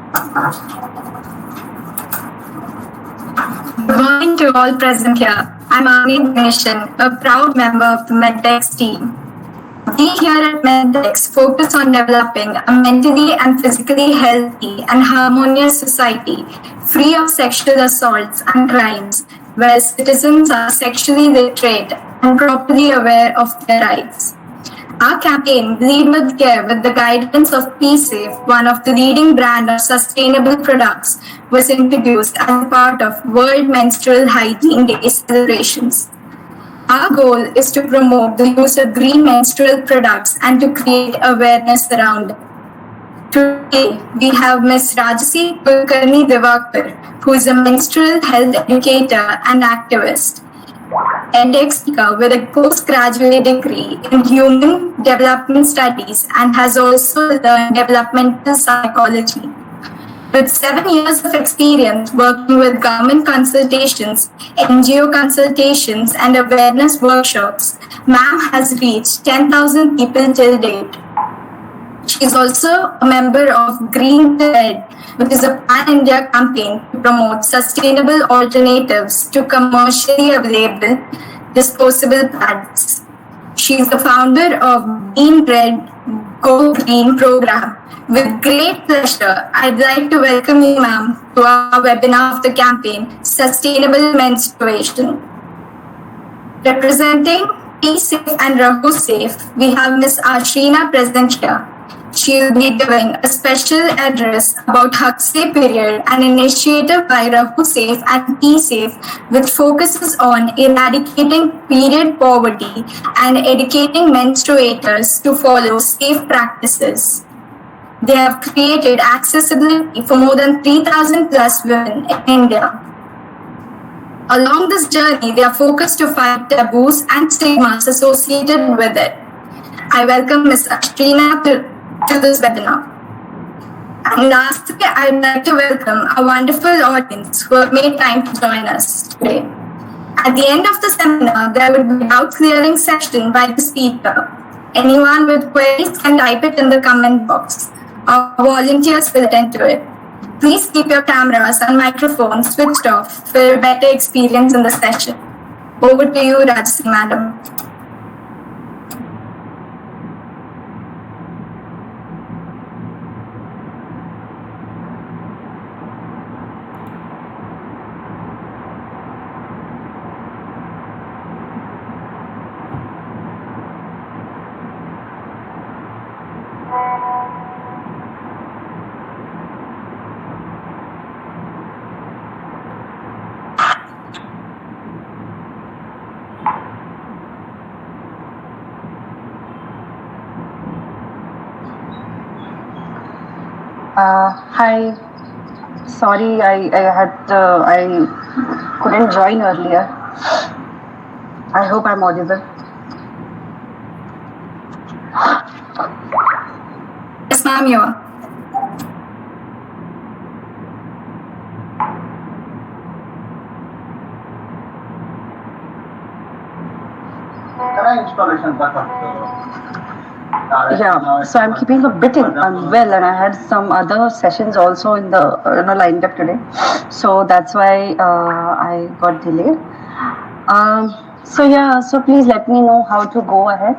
Good morning to all present here. I'm Ani Ganeshan, a proud member of the MedDex team. We here at MedDex focus on developing a mentally and physically healthy and harmonious society free of sexual assaults and crimes, where citizens are sexually literate and properly aware of their rights. Our campaign, Bleed with Care, with the guidance of PSafe, one of the leading brand of sustainable products, was introduced as part of World Menstrual Hygiene Day celebrations. Our goal is to promote the use of green menstrual products and to create awareness around it. Today, we have Ms. Rajasi Kulkarni Divakar, who is a menstrual health educator and activist. MedDex speaker with a postgraduate degree in human development studies and has also learned developmental psychology. With 7 years of experience working with government consultations, NGO consultations, and awareness workshops, ma'am has reached 10,000 people till date. She is also a member of Green Thread, which is a pan-India campaign to promote sustainable alternatives to commercially available disposable pads. She is the founder of Green Thread Go Green program. With great pleasure, I'd like to welcome you, ma'am, to our webinar of the campaign, Sustainable Menstruation. Representing PSafe and RahuSafe, we have Ms. Ashrina present here. She will be giving a special address about Huxley period, an initiative by RahuSafe and PSafe, which focuses on eradicating period poverty and educating menstruators to follow safe practices. They have created accessibility for more than 3,000 plus women in India. Along this journey, they are focused to fight taboos and stigmas associated with it. I welcome Ms. Ashrina to this webinar. And lastly, I'd like to welcome our wonderful audience who have made time to join us today. At the end of the seminar, there will be a doubt clearing session by the speaker. Anyone with queries can type it in the comment box. Our volunteers will attend to it. Please keep your cameras and microphones switched off for a better experience in the session. Over to you, Rajasi Madam. Hi. Sorry, I couldn't join earlier. I hope I'm audible. Yes, ma'am, you are. Yeah, so I'm keeping a bit unwell, and I had some other sessions also in the lined up today, so that's why I got delayed. So yeah, so please let me know how to go ahead.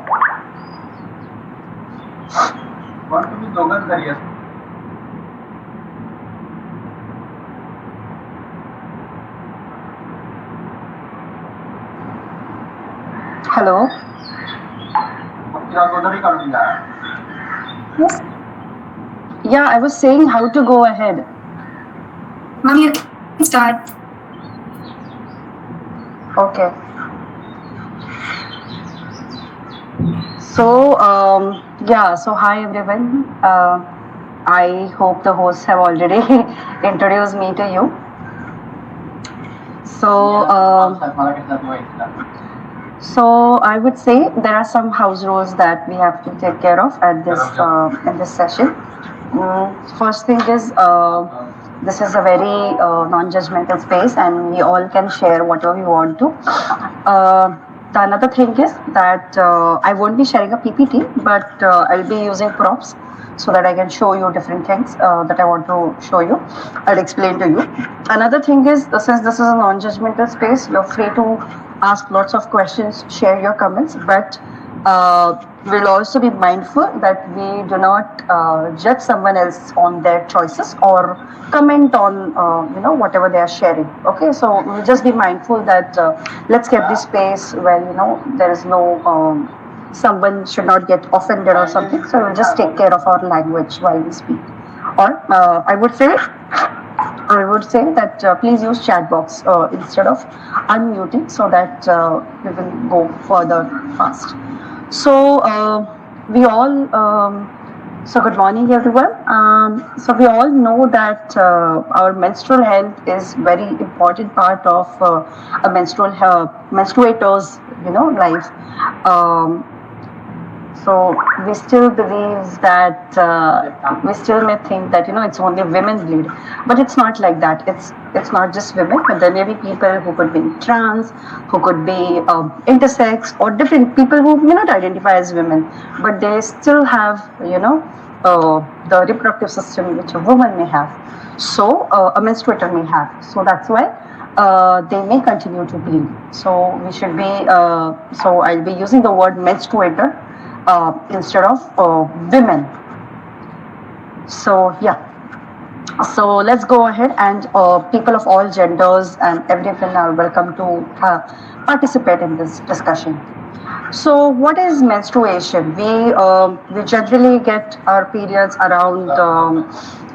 Hello. Yes. Yeah, I was saying how to go ahead. Ma'am, you can start. Okay. So, yeah, so hi everyone. I hope the hosts have already introduced me to you. So I would say there are some house rules that we have to take care of at this in this session. First thing is this is a very non-judgmental space, and we all can share whatever we want to. The another thing is that I won't be sharing a PPT, but I'll be using props. so that I can show you different things that I want to show you. I'll explain to you. Another thing is, since this is a non-judgmental space, you're free to ask lots of questions, share your comments, but we'll also be mindful that we do not judge someone else on their choices or comment on whatever they are sharing. Okay, so we'll just be mindful that let's keep this space where there is no someone should not get offended or something. So we'll just take care of our language while we speak. Or I would say that please use chat box instead of unmuting, so that we will go further fast. So so good morning everyone. So we all know that our menstrual health is very important part of a menstruator's life. So we still believe that we still may think that it's only women bleed, but it's not like that. It's not just women, but there may be people who could be trans, who could be intersex, or different people who may not identify as women, but they still have the reproductive system which a woman may have. So a menstruator may have. So that's why they may continue to bleed. So we should be. So I'll be using the word menstruator instead of women. So yeah, so let's go ahead, and people of all genders and everyone are welcome to participate in this discussion. So what is menstruation? We generally get our periods around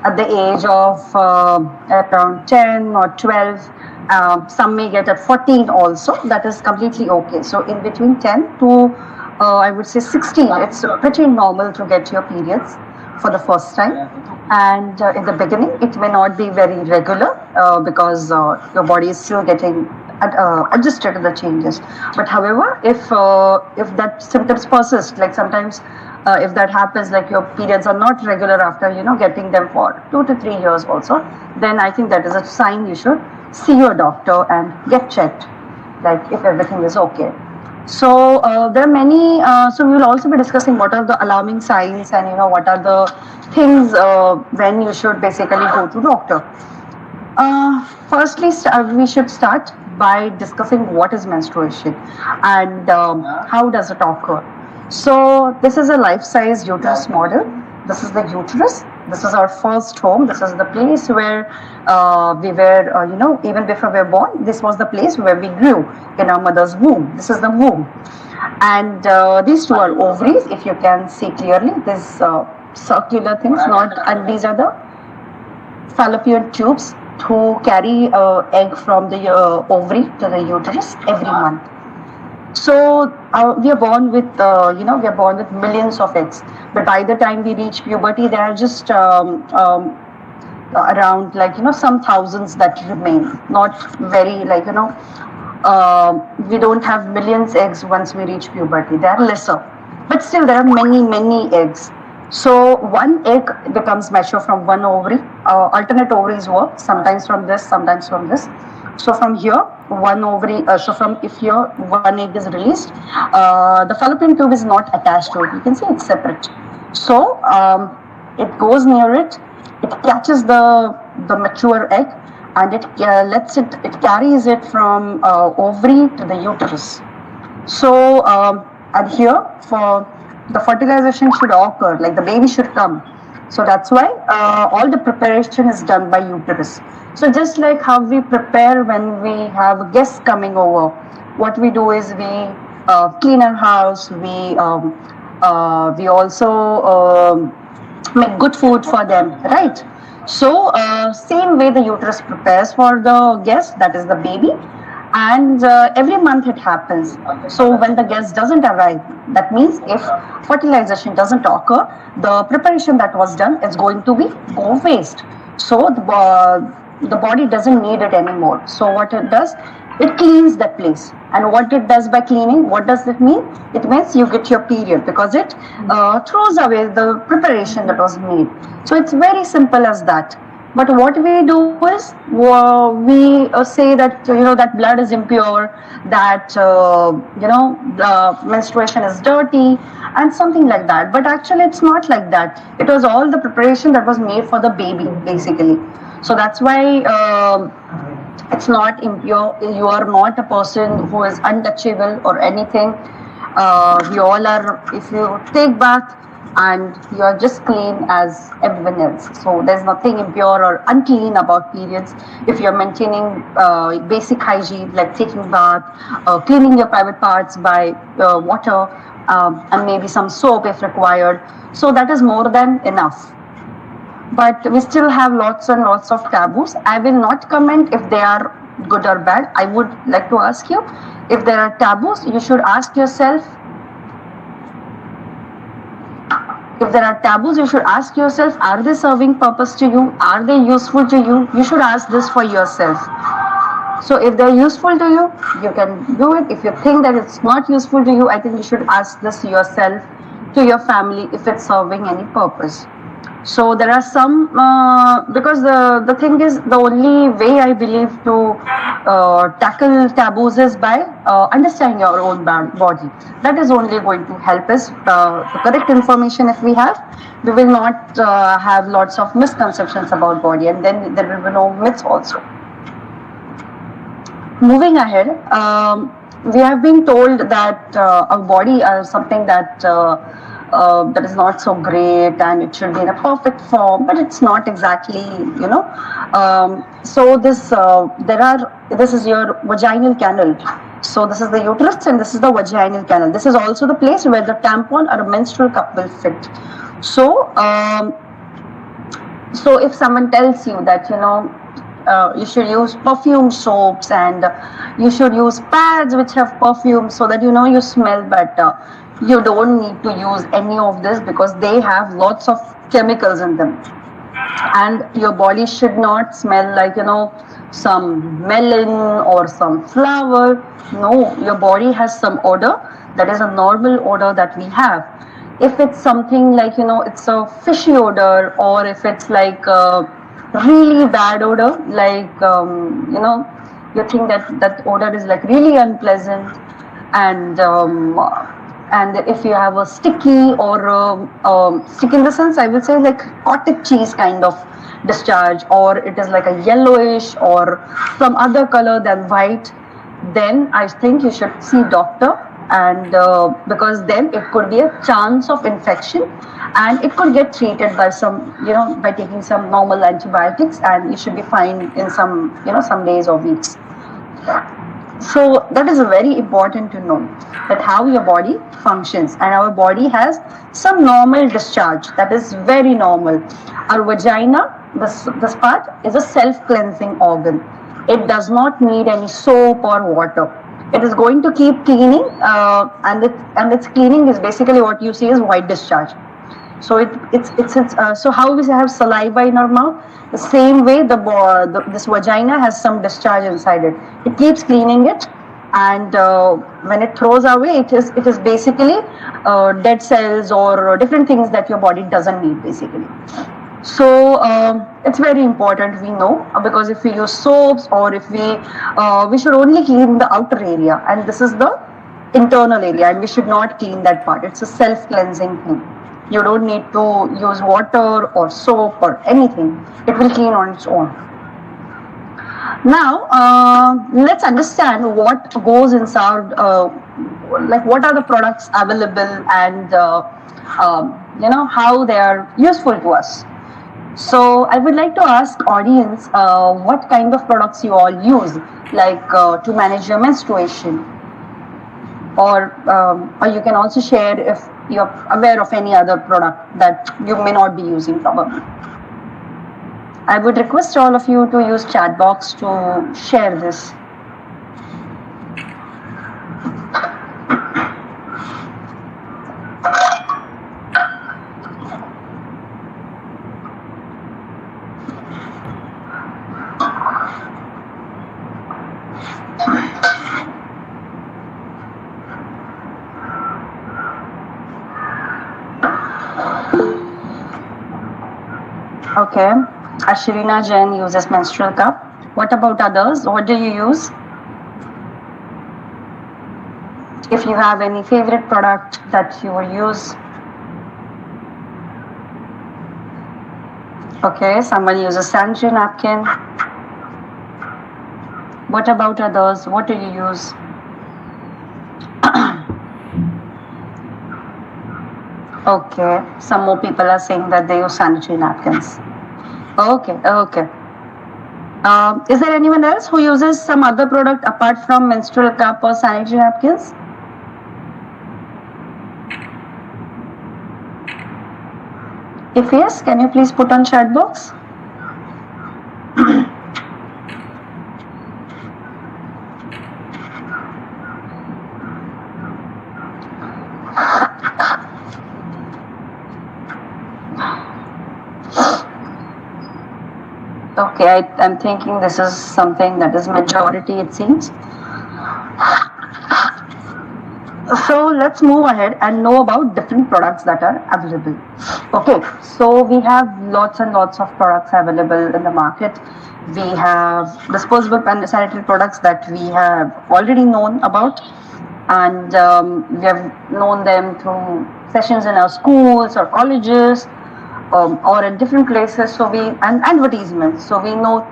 at the age of around 10 or 12. Some may get at 14 also. That is completely okay. So in between 10 to I would say 16, it's pretty normal to get your periods for the first time. And in the beginning, it may not be very regular because your body is still getting adjusted to the changes. But however, if that symptoms persist, like sometimes if that happens, like your periods are not regular after getting them for 2 to 3 years also, then I think that is a sign you should see your doctor and get checked, like if everything is okay. So there are many. So we will also be discussing what are the alarming signs and what are the things when you should basically go to doctor. Firstly, we should start by discussing what is menstruation and how does it occur. So this is a life-size uterus model. This is the uterus. This is our first home. This is the place where we were, even before we were born, this was the place where we grew in our mother's womb. This is the womb. And these two are ovaries, if you can see clearly. These circular things, and these are the fallopian tubes to carry egg from the ovary to the uterus every month. So we are born with, we are born with millions of eggs, but by the time we reach puberty, there are just around some thousands that remain. Not very we don't have millions eggs once we reach puberty. They are lesser, but still there are many eggs. So one egg becomes mature from one ovary. Alternate ovaries work, sometimes from this, sometimes from this. So from here, one ovary, if here one egg is released, the fallopian tube is not attached to it. You can see it's separate. So it goes near it, it catches the mature egg, and it carries it from ovary to the uterus. So and here for the fertilization should occur, like the baby should come. So that's why all the preparation is done by uterus. So just like how we prepare when we have guests coming over, what we do is we clean our house, we also make good food for them, right? So same way the uterus prepares for the guest, that is the baby, and every month it happens. So when the guest doesn't arrive, that means if fertilization doesn't occur, the preparation that was done is going to go waste. So the body doesn't need it anymore. So what it does, it cleans that place. And what it does by cleaning, what does it mean? It means you get your period, because it throws away the preparation that was made. So it's very simple as that. But what we do is we say that that blood is impure, that the menstruation is dirty, and something like that. But actually, it's not like that. It was all the preparation that was made for the baby, basically. So that's why. It's not impure. You are not a person who is untouchable or anything. We all are. If you take bath and you are just clean as everyone else, so there's nothing impure or unclean about periods. If you're maintaining basic hygiene like taking bath, cleaning your private parts by water, and maybe some soap if required, so that is more than enough. But we still have lots and lots of taboos. I will not comment if they are good or bad. I would like to ask you, if there are taboos, you should ask yourself. If there are taboos, you should ask yourself, are they serving purpose to you? Are they useful to you? You should ask this for yourself. So if they're useful to you, you can do it. If you think that it's not useful to you, I think you should ask this yourself, to your family, if it's serving any purpose. So there are some, because the thing is, the only way I believe to tackle taboos is by understanding your own body. That is only going to help us. The correct information if we have, we will not have lots of misconceptions about body, and then there will be no myths also. Moving ahead, we have been told that our body is something that that is not so great and it should be in a perfect form, but it's not exactly. So this is your vaginal canal. So this is the uterus and this is the vaginal canal. This is also the place where the tampon or a menstrual cup will fit. So so if someone tells you that you should use perfume soaps and you should use pads which have perfume so that you smell better. You don't need to use any of this because they have lots of chemicals in them. And your body should not smell like some melon or some flower. No, your body has some odor that is a normal odor that we have. If it's something like it's a fishy odor, or if it's like really bad odor, like you think that odor is like really unpleasant, and if you have a sticky or sticky in the sense, I would say like cottage cheese kind of discharge, or it is like a yellowish or some other color than white, then I think you should see doctor. And because then it could be a chance of infection, and it could get treated by by taking some normal antibiotics, and you should be fine in some days or weeks. So that is very important to know, that how your body functions, and our body has some normal discharge that is very normal. Our vagina, this part, is a self-cleansing organ. It does not need any soap or water. It is going to keep cleaning, and its cleaning is basically what you see as white discharge. So so how we have saliva in our mouth, the same way this vagina has some discharge inside it. It keeps cleaning it, and when it throws away, it is basically dead cells or different things that your body doesn't need basically. So it's very important we know, because if we use soaps, or if we should only clean the outer area, and this is the internal area, and we should not clean that part. It's a self-cleansing thing. You don't need to use water or soap or anything. It will clean on its own. Now let's understand what goes inside, like what are the products available, and how they are useful to us. So I would like to ask audience, what kind of products you all use, like to manage your menstruation, or you can also share if you're aware of any other product that you may not be using probably. I would request all of you to use chat box to share this. Okay. Ashirina Jain uses menstrual cup. What about others? What do you use? If you have any favorite product that you will use. Okay, someone uses sanitary napkin. What about others? What do you use? Okay, some more people are saying that they use sanitary napkins. Okay, okay. Is there anyone else who uses some other product apart from menstrual cup or sanitary napkins? If yes, can you please put on chat box? Okay, I'm thinking this is something that is majority, it seems. So let's move ahead and know about different products that are available. Okay, so we have lots and lots of products available in the market. We have disposable and sanitary products that we have already known about, and we have known them through sessions in our schools or colleges, or in different places. So and advertisements. So we know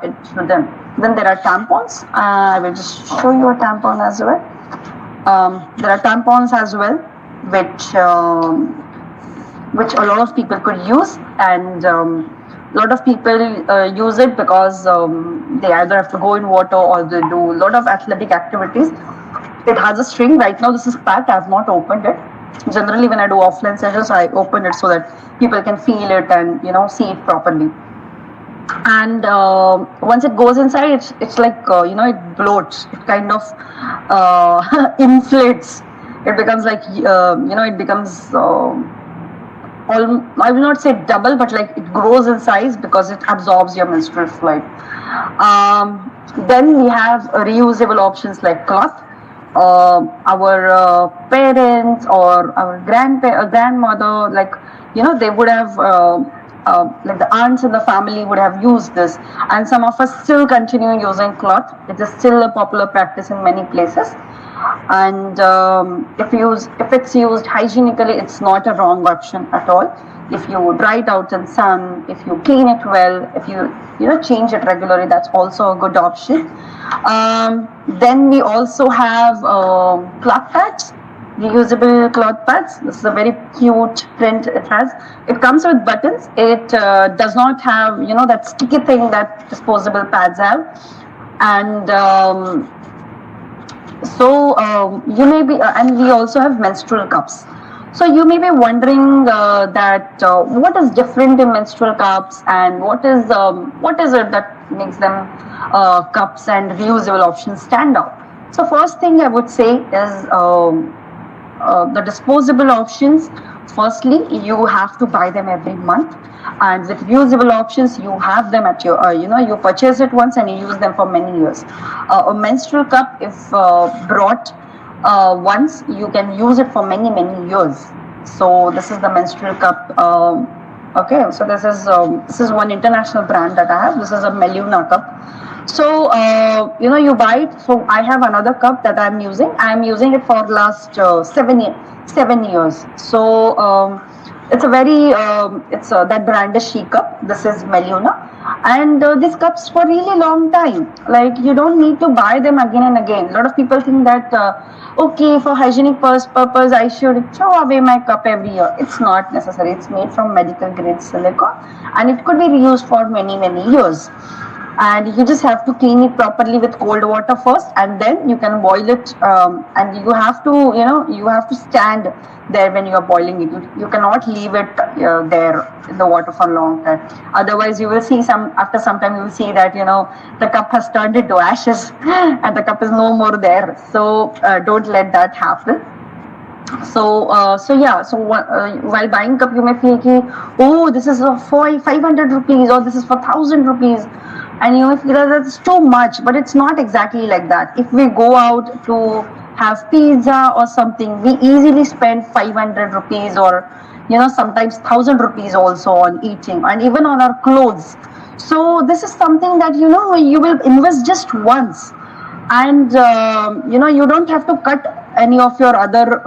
it through them. Then there are tampons. I will just show you a tampon as well. There are tampons as well, which a lot of people could use, and a lot of people use it because they either have to go in water or they do a lot of athletic activities. It has a string. Right now this is packed. I have not opened it. Generally when I do offline sessions, I open it so that people can feel it and see it properly. And once it goes inside, it's like it bloats. It kind of inflates. It becomes like it becomes I will not say double, but like it grows in size because it absorbs your menstrual fluid. Then we have reusable options like cloth. Our parents or our grandmother, they would have like the aunts in the family would have used this, and some of us still continue using cloth. It is still a popular practice in many places, and if it's used hygienically, it's not a wrong option at all. If you dry it out in sun, if you clean it well, if you change it regularly, that's also a good option. Then we also have cloth pads, reusable cloth pads. This is a very cute print it has. It comes with buttons. It does not have that sticky thing that disposable pads have. And you may be, and we also have menstrual cups. So you may be wondering that what is different in menstrual cups, and what is it that makes them cups and reusable options stand out. So first thing I would say is the disposable options. Firstly, you have to buy them every month, and with reusable options, you have them at your you purchase it once and you use them for many years. A menstrual cup, if brought once, you can use it for many years. So this is the menstrual cup. Okay, so this is one international brand that I have. This is a Meluna cup. So you buy it. So I have another cup that I'm using. I'm using it for last 7 years. So it's a very that brand is She Cup. This is Meluna, and these cups for really long time. Like you don't need to buy them again and again. A lot of people think that okay, for hygienic purpose, I should throw away my cup every year. It's not necessary. It's made from medical grade silicone, and it could be reused for many years. And you just have to clean it properly with cold water first, and then you can boil it. And you have to stand there when you are boiling it. You cannot leave it there in the water for a long time. Otherwise, you will see after some time you will see that the cup has turned into ashes and the cup is no more there. So don't let that happen. So while buying cup, you may feel oh, this is for 500 rupees or this is for 1,000 rupees. And you may feel that that's too much, but it's not exactly like that. If we go out to have pizza or something, we easily spend 500 rupees or sometimes 1,000 rupees also on eating, and even on our clothes. So this is something that you will invest just once, and you don't have to cut any of your other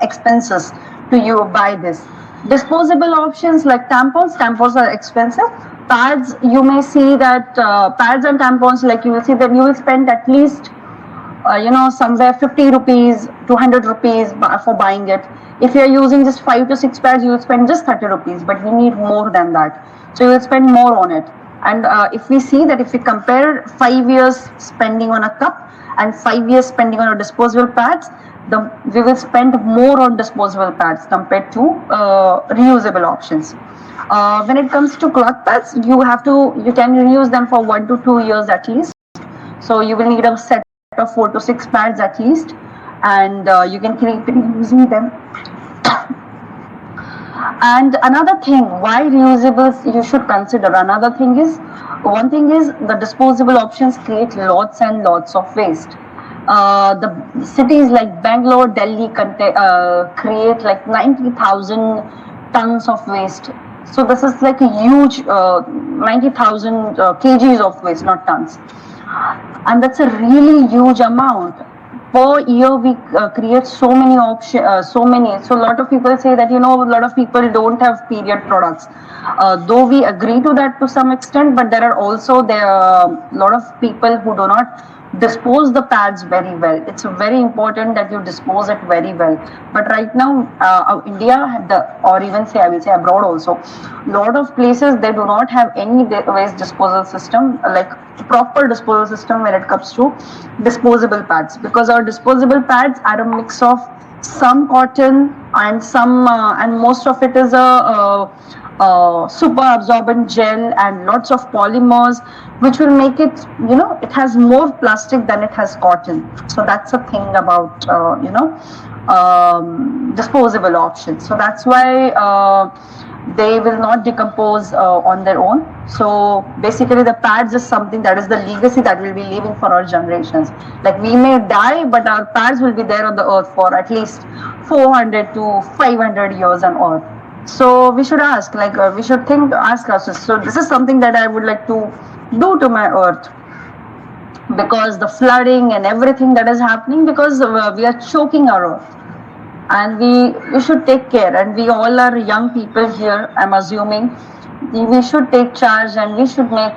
expenses to you buy this. Disposable options like tampons are expensive. Pads, you may see that pads and tampons, like you will see that you will spend at least somewhere 50 rupees, 200 rupees for buying it. If you're using just 5 to 6 pads, you will spend just 30 rupees, but we need more than that. So you will spend more on it. And if we see that if we compare 5 years spending on a cup and 5 years spending on a disposable pads, we will spend more on disposable pads compared to reusable options. When it comes to cloth pads, you can reuse them for 1 to 2 years at least. So you will need a set of 4 to 6 pads at least, and you can keep using them. And another thing, why reusables you should consider. One thing is the disposable options create lots and lots of waste. The cities like Bangalore, Delhi create like 90,000 tons of waste. So this is like a huge 90,000 kgs of waste, not tons. And that's a really huge amount. Per year we create so many options, so a lot of people say that a lot of people don't have period products, though we agree to that to some extent, but there are also a lot of people who do not dispose the pads very well. It's very important that you dispose it very well. But right now India or even say I will say abroad also, lot of places they do not have any waste disposal system, like proper disposal system when it comes to disposable pads, because our disposable pads are a mix of some cotton and some and most of it is a super absorbent gel and lots of polymers, which will make it, it has more plastic than it has cotton. So that's a thing about disposable options. So that's why they will not decompose on their own. So basically the pads is something that is the legacy that we'll be leaving for our generations. Like we may die, but our pads will be there on the earth for at least 400 to 500 years on earth. So we should ask, we should ask ourselves, so this is something that I would like to do to my earth, because the flooding and everything that is happening, because we are choking our earth. And we should take care, and we all are young people here, I'm assuming. We should take charge and we should make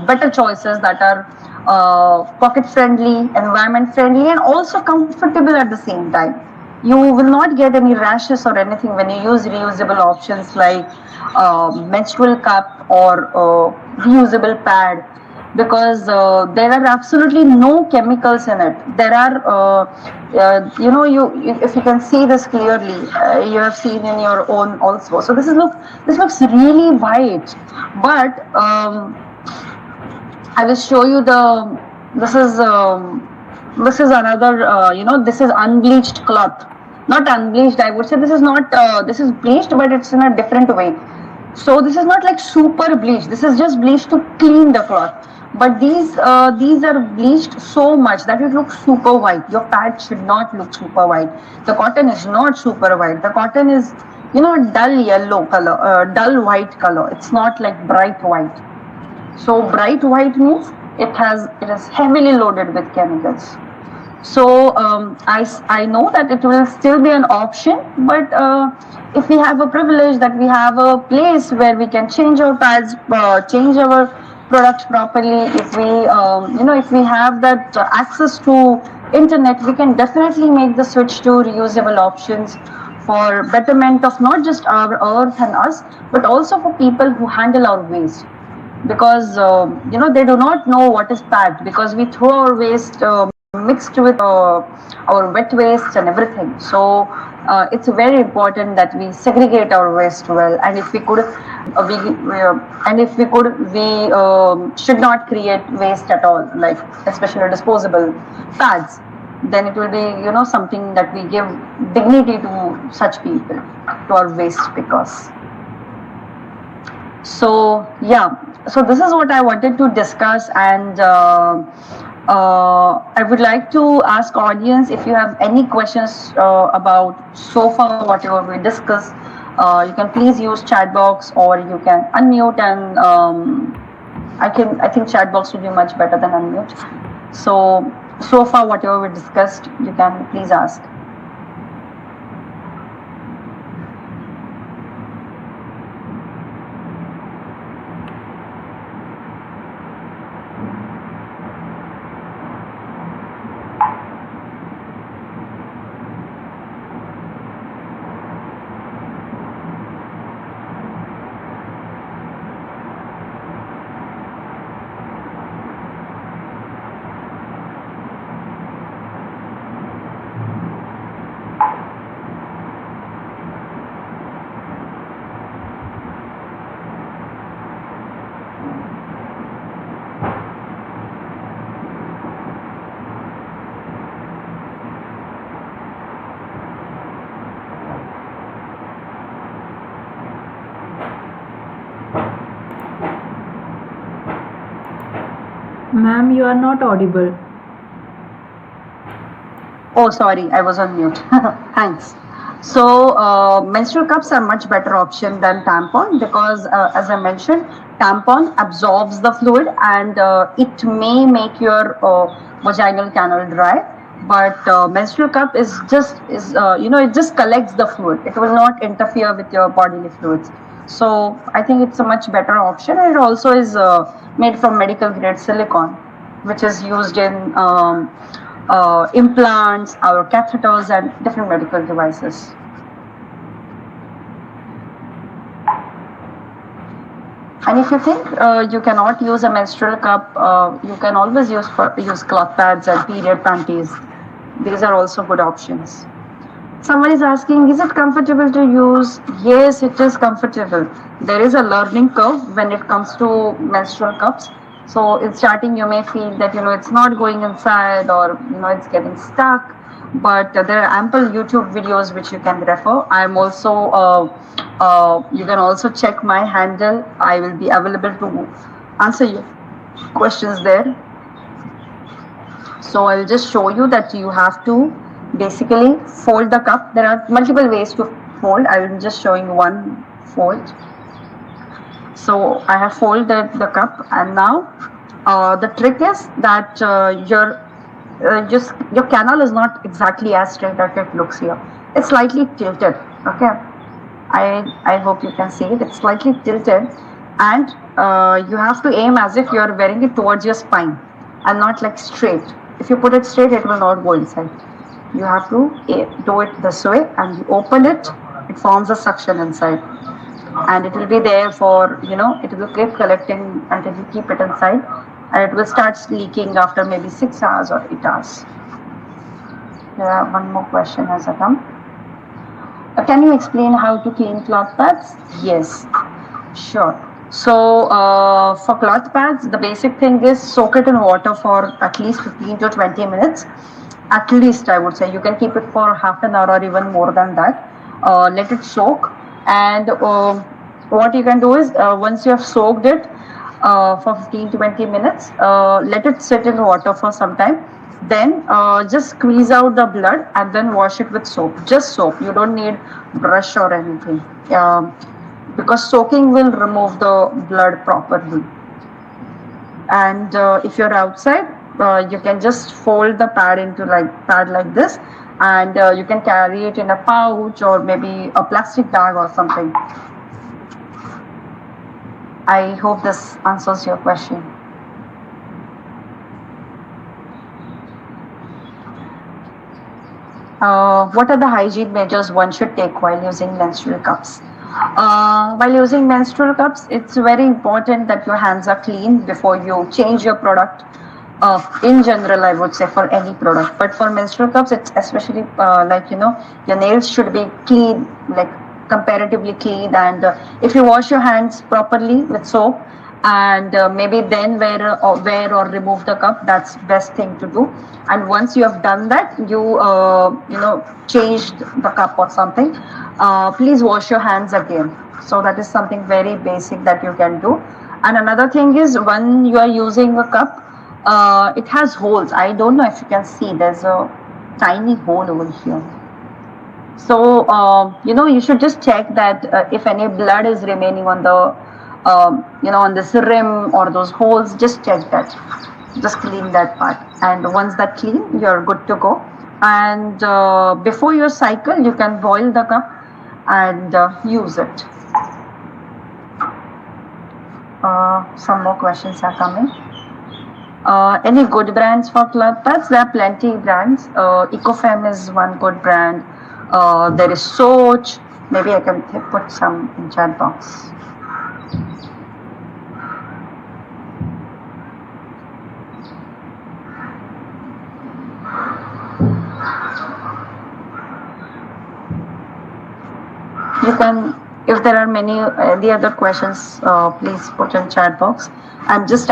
better choices that are pocket friendly, environment friendly, and also comfortable at the same time. You will not get any rashes or anything when you use reusable options like menstrual cup or reusable pad, because there are absolutely no chemicals in it. There are, if you can see this clearly, you have seen in your own also. So this looks really white, but I will show you this is another, this is unbleached cloth. Not unbleached, I would say this is not, this is bleached, but it's in a different way. So this is not like super bleached. This is just bleached to clean the cloth. But these are bleached so much that it looks super white. Your pad should not look super white. The cotton is not super white. The cotton is, dull yellow color, dull white color. It's not like bright white. So bright white means it is heavily loaded with chemicals. So I know that it will still be an option, but if we have a privilege that we have a place where we can change our pads, change our products properly, if we have that access to internet, we can definitely make the switch to reusable options for betterment of not just our earth and us, but also for people who handle our waste. Because they do not know what is packed, because we throw our waste mixed with our wet waste and everything. So it's very important that we segregate our waste well, and if we could we should not create waste at all, like especially disposable pads. Then it will be something that we give dignity to such people, to our waste pickers. So yeah, so this is what I wanted to discuss, and I would like to ask audience if you have any questions about so far whatever we discussed. You can please use chat box, or you can unmute and I think chat box will be much better than unmute. So far whatever we discussed, you can please ask. Ma'am, you are not audible. Oh, sorry, I was on mute. Thanks. So, menstrual cups are much better option than tampon because, as I mentioned, tampon absorbs the fluid and it may make your vaginal canal dry. But menstrual cup is just it just collects the fluid. It will not interfere with your bodily fluids. So I think it's a much better option. It also is made from medical grade silicone, which is used in implants, our catheters, and different medical devices. And if you think you cannot use a menstrual cup, you can always use cloth pads and period panties. These are also good options. Someone is asking, is it comfortable to use? Yes, it is comfortable. There is a learning curve when it comes to menstrual cups. So in starting, you may feel that it's not going inside, or it's getting stuck. But there are ample YouTube videos which you can refer. I'm also you can also check my handle. I will be available to answer your questions there. So I'll just show you that you have to basically fold the cup. There are multiple ways to fold. I will just showing one fold. So I have folded the cup, and now the trick is that your canal is not exactly as straight as it looks here. It's slightly tilted. Okay, I hope you can see it. It's slightly tilted, and you have to aim as if you are wearing it towards your spine and not like straight. If you put it straight, it will not go inside. You have to do it this way, and you open it. It forms a suction inside, and it will be there for it will keep collecting until you keep it inside, and it will start leaking after maybe 6 hours or 8 hours. Yeah, one more question has come. Can you explain how to clean cloth pads? Yes, sure. So for cloth pads, the basic thing is soak it in water for at least 15 to 20 minutes. At least, I would say. You can keep it for half an hour or even more than that. Let it soak, and what you can do is once you have soaked it for 15 to 20 minutes, let it sit in water for some time. Then just squeeze out the blood and then wash it with soap. Just soap. You don't need brush or anything. Because soaking will remove the blood properly. And if you're outside, you can just fold the pad into pad like this, and you can carry it in a pouch or maybe a plastic bag or something. I hope this answers your question. What are the hygiene measures one should take while using menstrual cups? While using menstrual cups, it's very important that your hands are clean before you change your product. In general, I would say for any product, but for menstrual cups, it's especially your nails should be clean, like comparatively clean, and if you wash your hands properly with soap, and maybe then wear or remove the cup, that's best thing to do. And once you have done that, you changed the cup or something, please wash your hands again. So that is something very basic that you can do. And another thing is, when you are using a cup, it has holes. I don't know if you can see, there's a tiny hole over here. So you should just check that if any blood is remaining on the on this rim or those holes, just check that. Just clean that part. And once that clean, you're good to go. And before your cycle, you can boil the cup and use it. Some more questions are coming. Any good brands for cloth pads? There are plenty brands. Ecofem is one good brand. There is Soch. Maybe I can put some in chat box. You can, if there are the other questions, please put in chat box. I'm just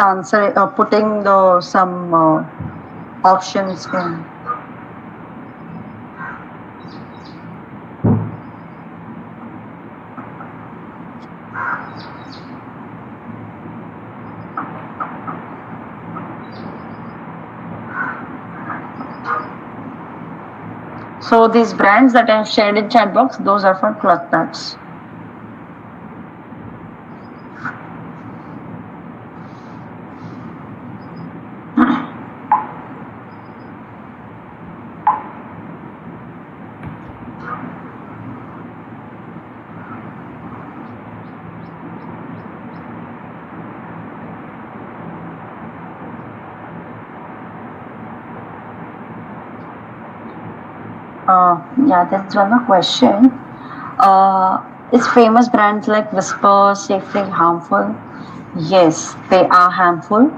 putting some options in. So these brands that I have shared in chat box, those are for cloth pads. Yeah, there's one more question. Is famous brands like Whisper safely harmful? Yes, they are harmful.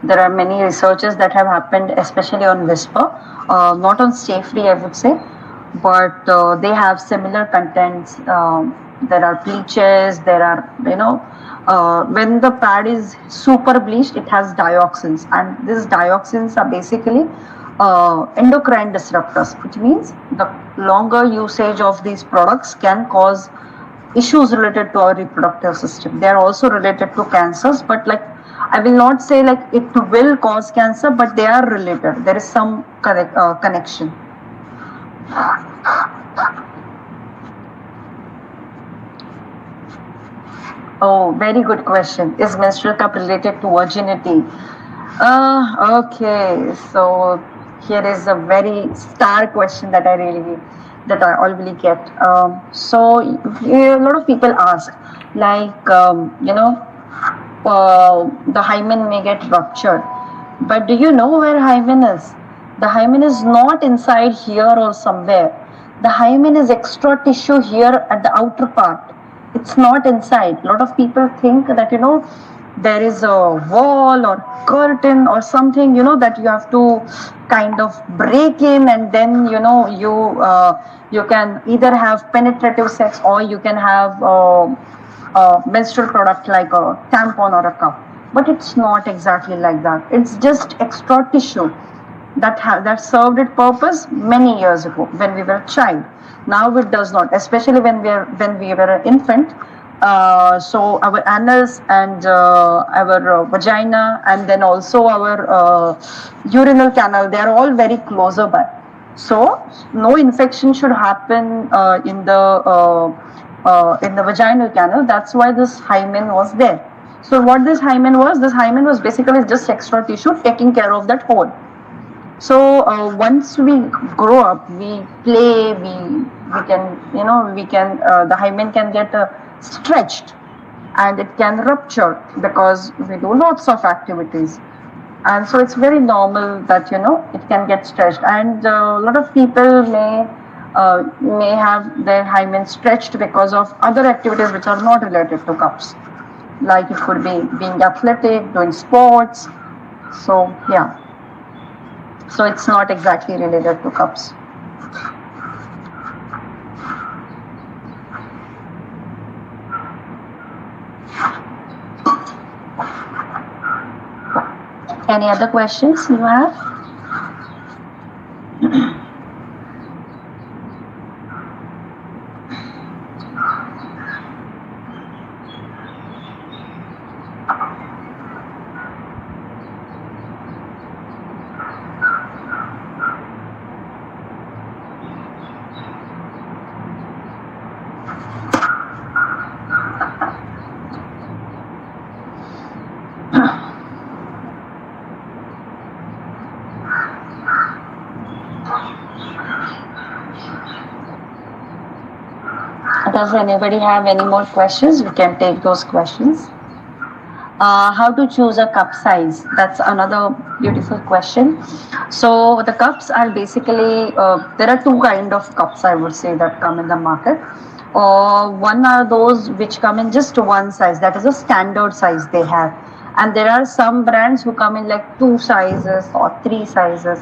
There are many researches that have happened, especially on Whisper, not on Stay Free, I would say, but they have similar contents. There are bleaches, there are, when the pad is super bleached, it has dioxins, and these dioxins are basically endocrine disruptors, which means the longer usage of these products can cause issues related to our reproductive system. They are also related to cancers, but like I will not say like it will cause cancer, but they are related. There is some connection. Oh, very good question. Is menstrual cup related to virginity? Okay, so here is a very star question that I already get. So a lot of people ask, like, the hymen may get ruptured, but do you know where hymen is? The hymen is not inside here or somewhere. The hymen is extra tissue here at the outer part. It's not inside. A lot of people think that, there is a wall or curtain or something, that you have to kind of break in, and then, you can either have penetrative sex, or you can have a menstrual product like a tampon or a cup. But it's not exactly like that. It's just extra tissue that served its purpose many years ago when we were a child. Now it does not, especially when we were an infant. So our anus and our vagina, and then also our urinal canal, they are all very closer by. So no infection should happen in the vaginal canal. That's why this hymen was there. So what this hymen was basically just extra tissue taking care of that hole. So once we grow up, we play, we can the hymen can get stretched, and it can rupture because we do lots of activities, and so it's very normal that it can get stretched, and a lot of people may have their hymen stretched because of other activities which are not related to cups, like it could be being athletic, doing sports. So yeah. So it's not exactly related to cups. Any other questions you have? Does anybody have any more questions? We can take those questions. How to choose a cup size? That's another beautiful question. So the cups are basically there are two kind of cups I would say that come in the market. One are those which come in just one size. That is a standard size they have, and there are some brands who come in like two sizes or three sizes.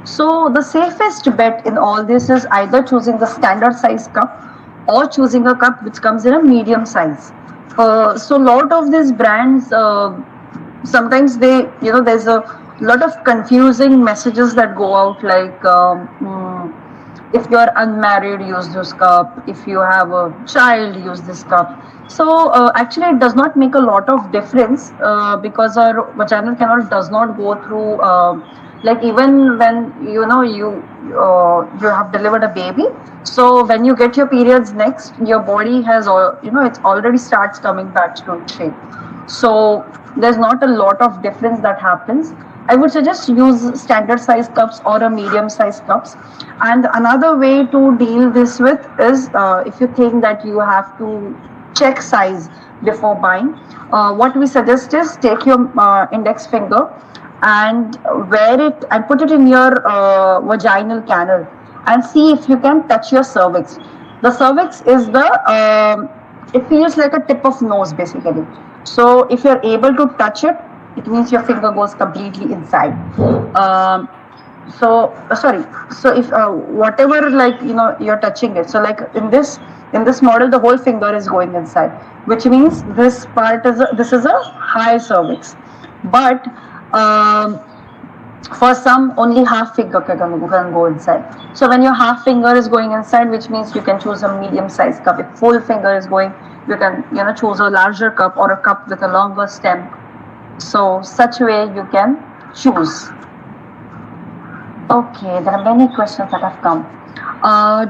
So the safest bet in all this is either choosing the standard size cup or choosing a cup which comes in a medium size. So lot of these brands sometimes they there's a lot of confusing messages that go out like if you are unmarried use this cup, if you have a child use this cup. So actually it does not make a lot of difference because our vaginal canal does not go through like even when you have delivered a baby. So when you get your periods next, your body has it's already starts coming back to shape. So there's not a lot of difference that happens. I would suggest use standard size cups or a medium size cups. And another way to deal this with is if you think that you have to check size before buying, what we suggest is take your index finger and wear it and put it in your vaginal canal and see if you can touch your cervix. The cervix is it feels like a tip of nose basically. So if you're able to touch it, it means your finger goes completely inside. So if whatever like you're touching it, so like in this model the whole finger is going inside, which means this part is a high cervix. But for some only half finger can go inside. So when your half finger is going inside, which means you can choose a medium size cup. If full finger is going, you can choose a larger cup or a cup with a longer stem. So such way you can choose. Okay, there are many questions that have come.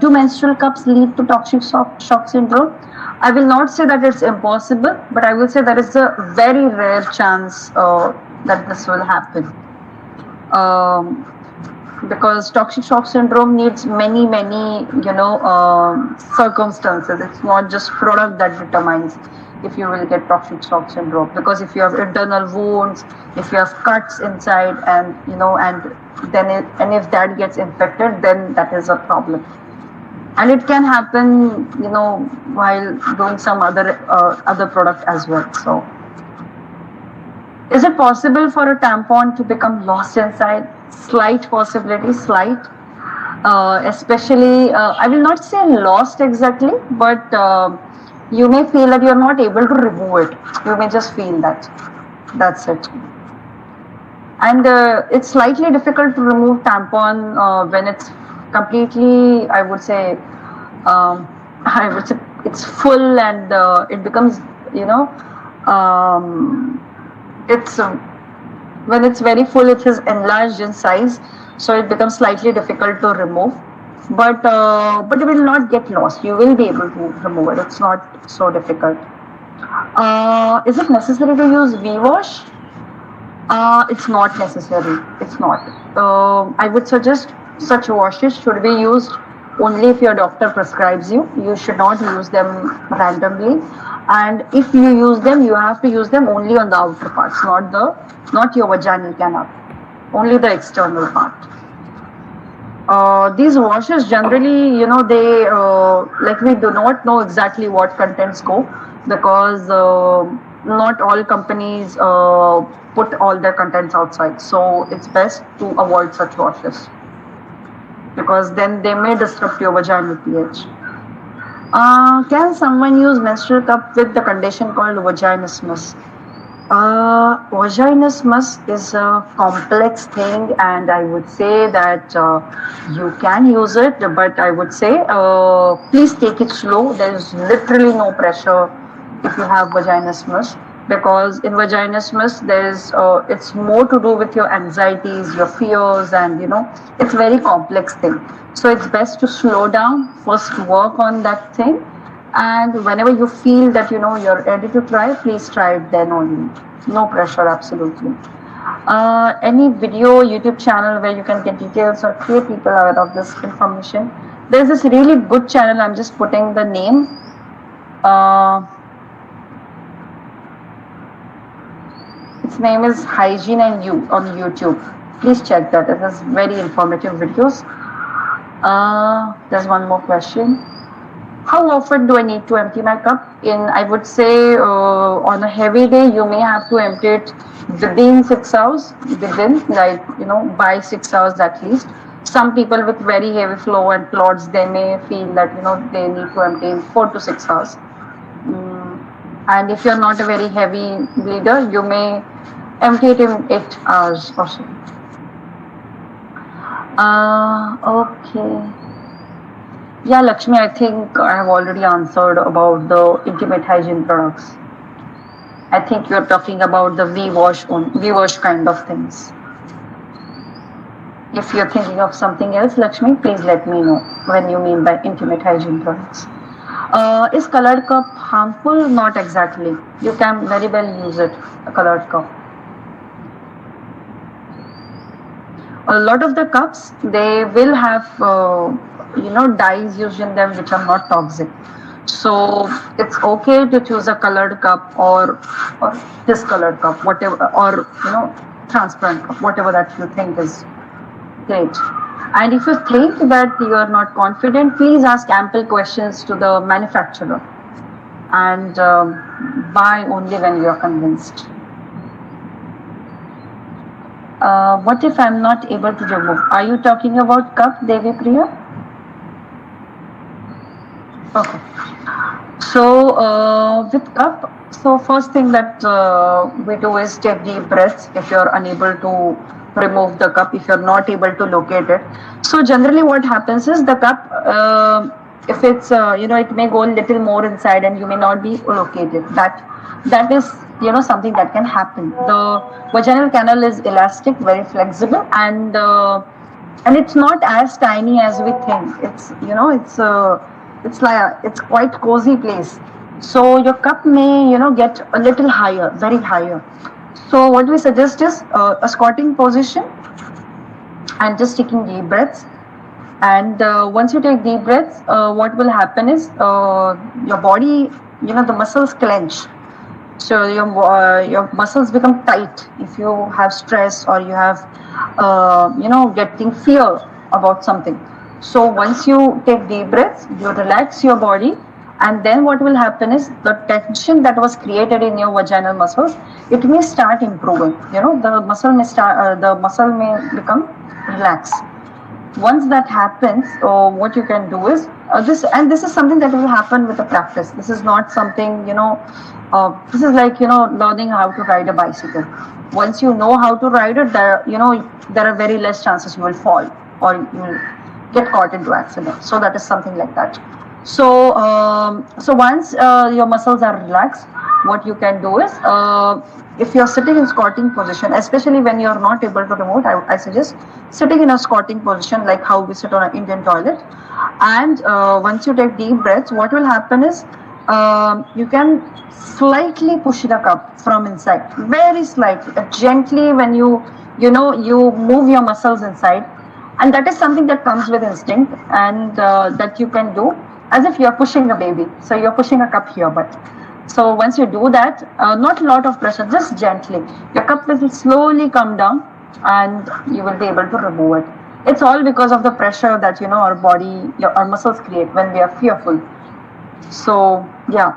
Do menstrual cups lead to toxic shock syndrome? I will not say that it's impossible, but I will say there is a very rare chance that this will happen. Because toxic shock syndrome needs many circumstances. It's not just product that determines if you will get toxic shock syndrome, because if you have internal wounds, if you have cuts inside, and if that gets infected, then that is a problem. And it can happen while doing some other product as well. So is it possible for a tampon to become lost inside? Slight possibility, slight. Especially, I will not say lost exactly, but you may feel that you are not able to remove it. You may just feel that. That's it. And it's slightly difficult to remove tampon when it's completely, I would say it's full and it becomes, it's when it's very full, it is enlarged in size, so it becomes slightly difficult to remove. But it will not get lost. You will be able to remove it. It's not so difficult. Is it necessary to use V-wash? It's not necessary. It's not. I would suggest such washes should be used only if your doctor prescribes you. You should not use them randomly. And if you use them, you have to use them only on the outer parts, not your vaginal canal, only the external part. These washes generally, they like we do not know exactly what contents go, because not all companies put all their contents outside. So it's best to avoid such washes, because then they may disrupt your vaginal pH. Can someone use menstrual cup with the condition called vaginismus? Vaginismus is a complex thing, and I would say that you can use it, but I would say please take it slow. There is literally no pressure if you have vaginismus, because in vaginismus there is it's more to do with your anxieties, your fears, and it's very complex thing. So it's best to slow down, first work on that thing, and whenever you feel that you're ready to try, please try it then only. No pressure, absolutely. Any video, YouTube channel where you can get details or create people aware of this information? There's this really good channel, I'm just putting the name. Its name is Hygiene and You on YouTube. Please check that. It is very informative videos. There's one more question. How often do I need to empty my cup? I would say on a heavy day, you may have to empty it within 6 hours, by 6 hours at least. Some people with very heavy flow and clots, they may feel that, they need to empty in 4 to 6 hours. And if you're not a very heavy bleeder, you may empty it in 8 hours or so. Okay. Yeah, Lakshmi, I think I have already answered about the intimate hygiene products. I think you're talking about the V-wash kind of things. If you're thinking of something else, Lakshmi, please let me know when you mean by intimate hygiene products. Is colored cup harmful? Not exactly. You can very well use it, a colored cup. A lot of the cups, they will have dyes used in them which are not toxic. So it's okay to choose a colored cup or discolored cup, whatever, or transparent cup, whatever that you think is great. And if you think that you are not confident, please ask ample questions to the manufacturer and buy only when you are convinced. What if I'm not able to remove? Are you talking about cup, Devi Priya? Okay. So with cup, so first thing that we do is take deep breaths if you're unable to remove the cup, if you're not able to locate it. So generally what happens is the cup, if it's, it may go a little more inside and you may not be located. That is, something that can happen. The vaginal canal is elastic, very flexible, and it's not as tiny as we think. It's, it's quite cozy place. So your cup may, get a little higher, very higher. So what we suggest is a squatting position and just taking deep breaths. And once you take deep breaths, what will happen is your body, the muscles clench. So your muscles become tight if you have stress or you have, getting fear about something. So once you take deep breaths, you relax your body, and then what will happen is the tension that was created in your vaginal muscles, it may start improving. The muscle may become relaxed. Once that happens, what you can do is this is something that will happen with the practice. This is not something, this is like, learning how to ride a bicycle. Once you know how to ride it, there are very less chances you will fall or you will get caught into accident. So that is something like that. So once your muscles are relaxed, what you can do is, if you're sitting in squatting position, especially when you're not able to remove, I suggest sitting in a squatting position like how we sit on an Indian toilet. And once you take deep breaths, what will happen is you can slightly push the cup from inside, very slightly, gently. When you move your muscles inside, and that is something that comes with instinct, and that you can do as if you're pushing a baby. So you're pushing a cup here, but so once you do that, not a lot of pressure, just gently, your cup will slowly come down and you will be able to remove it. It's all because of the pressure that our body, our muscles create when we are fearful. So yeah,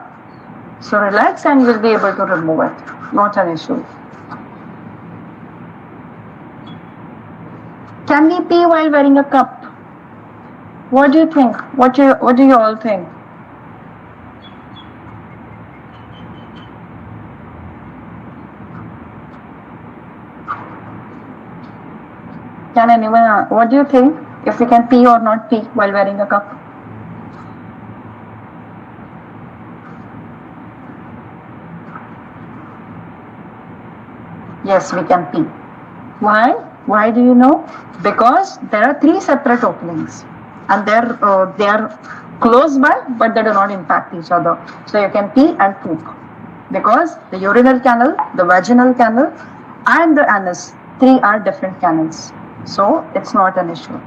so relax and you will be able to remove it. Not an issue. Can we pee while wearing a cup? What do you think? What do you all think? Can anyone? What do you think? If we can pee or not pee while wearing a cup? Yes, we can pee. Why? Why do you know? Because there are 3 separate openings, and they are close by, but they do not impact each other. So you can pee and poop, because the urinary canal, the vaginal canal, and the anus, 3 are different canals. So it's not an issue.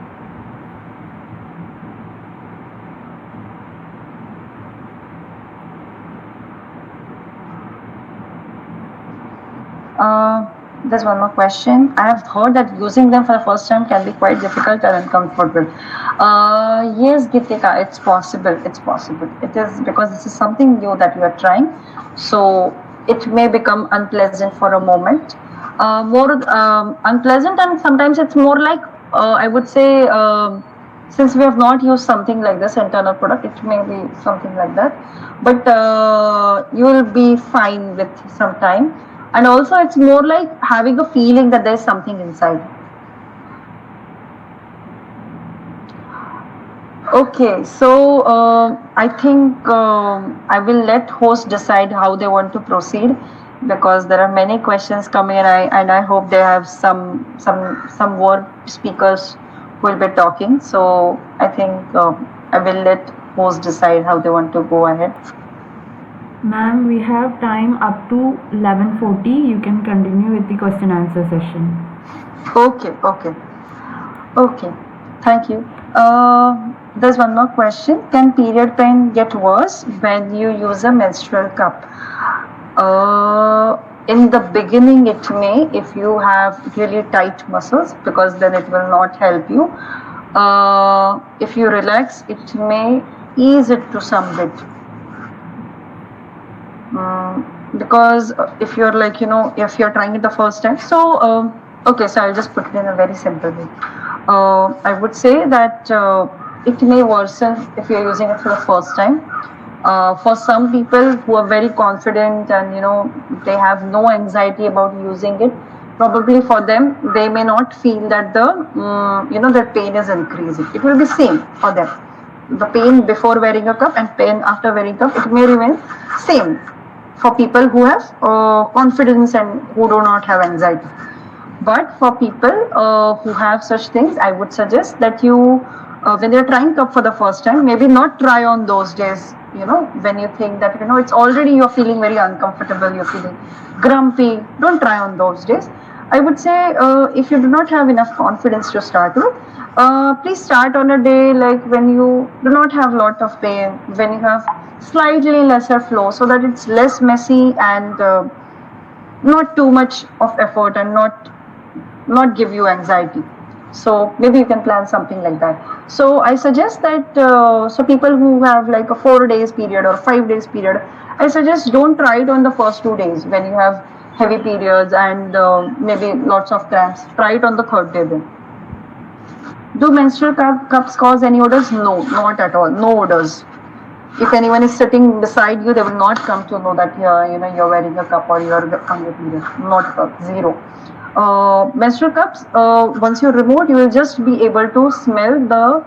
There's one more question. I have heard that using them for the first time can be quite difficult and uncomfortable. Yes, Gitika, it's possible. It's possible. It is because this is something new that you are trying. So it may become unpleasant for a moment. More unpleasant, and sometimes it's more like, I would say, since we have not used something like this internal product, it may be something like that. But you will be fine with some time. And also, it's more like having a feeling that there's something inside. Okay, so I think I will let host decide how they want to proceed, because there are many questions coming, and I hope they have some more speakers who will be talking. So I think I will let host decide how they want to go ahead. Ma'am, we have time up to 11:40. You can continue with the question answer session. Okay. Thank you. There's one more question. Can period pain get worse when you use a menstrual cup? In the beginning, it may, if you have really tight muscles, because then it will not help you. If you relax, it may ease it to some bit. Because if you're like, if you're trying it the first time, so okay, so I'll just put it in a very simple way. I would say that it may worsen if you're using it for the first time. For some people who are very confident and they have no anxiety about using it, probably for them they may not feel that their pain is increasing. It will be same for them. The pain before wearing a cup and pain after wearing a cup, it may remain same for people who have confidence and who do not have anxiety. But for people who have such things, I would suggest that you, when you're trying cup for the first time, maybe not try on those days, when you think that, it's already you're feeling very uncomfortable, you're feeling grumpy, don't try on those days. I would say if you do not have enough confidence to start with, please start on a day like when you do not have lot of pain, when you have slightly lesser flow, so that it's less messy and not too much of effort and not give you anxiety. So maybe you can plan something like that. So I suggest that so people who have like a 4 days period or 5 days period, I suggest don't try it on the first 2 days when you have heavy periods and maybe lots of cramps. Try it on the third day then. Do menstrual cups cause any odors? No, not at all. No odors. If anyone is sitting beside you, they will not come to know that you're wearing a cup or you're on your period. Not at all. Zero. Menstrual cups, once you remove it, you will just be able to smell the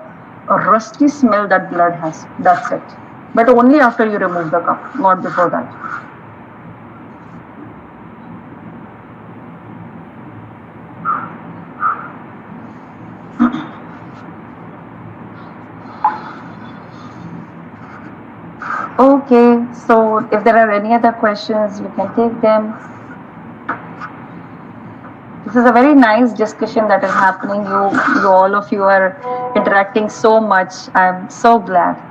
rusty smell that blood has. That's it. But only after you remove the cup, not before that. Okay, so if there are any other questions, we can take them. This is a very nice discussion that is happening. You all of you are interacting so much. I'm so glad.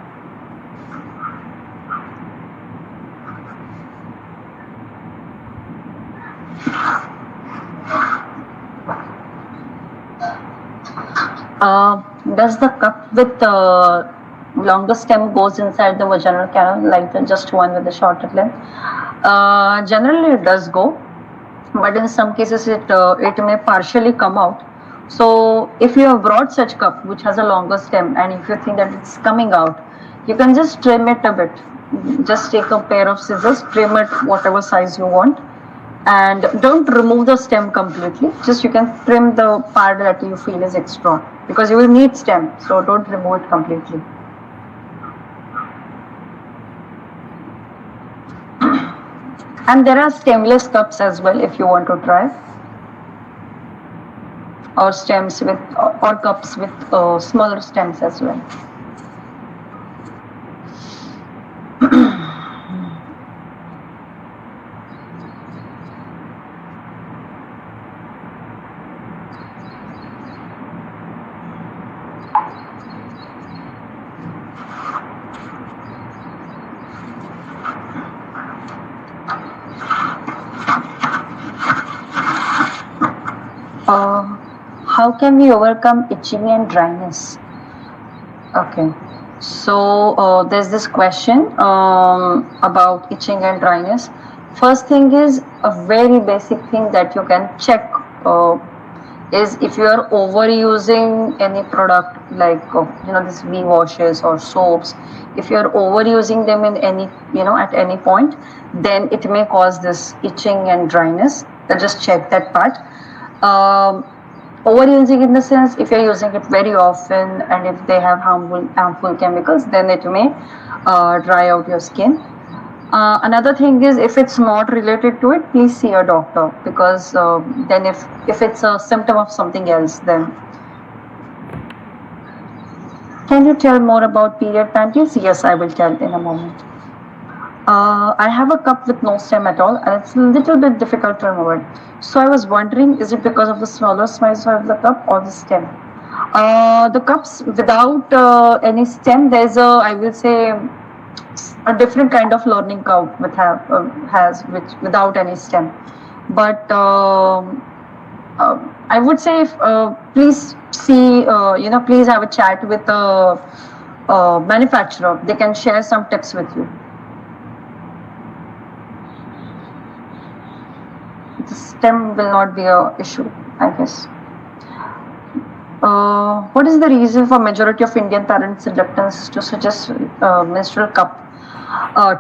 Does the cup with longer stem goes inside the vaginal canal, like just one with the shorter length? Generally, it does go, but in some cases it may partially come out. So if you have brought such cup which has a longer stem, and if you think that it's coming out, you can just trim it a bit. Just take a pair of scissors, trim it whatever size you want, and don't remove the stem completely. Just you can trim the part that you feel is extra, because you will need stem, so don't remove it completely. And there are stemless cups as well if you want to try, or stems with or cups with smaller stems as well. How can we overcome itching and dryness? Okay, so there's this question about itching and dryness. First thing is a very basic thing that you can check is if you are overusing any product like this V washes or soaps. If you are overusing them in any at any point, then it may cause this itching and dryness. So just check that part. Overusing in the sense if you're using it very often and if they have harmful chemicals, then it may dry out your skin. Another thing is if it's not related to it, please see a doctor, because then if it's a symptom of something else, then. Can you tell more about period panties? Yes, I will tell in a moment. I have a cup with no stem at all, and it's a little bit difficult to remove it. So I was wondering, is it because of the smaller size of the cup or the stem? The cups without any stem, there's I will say, a different kind of learning curve which without any stem. But I would say, please see, please have a chat with the manufacturer. They can share some tips with you. The stem will not be an issue, I guess. What is the reason for majority of Indian parents' reluctance to suggest menstrual cup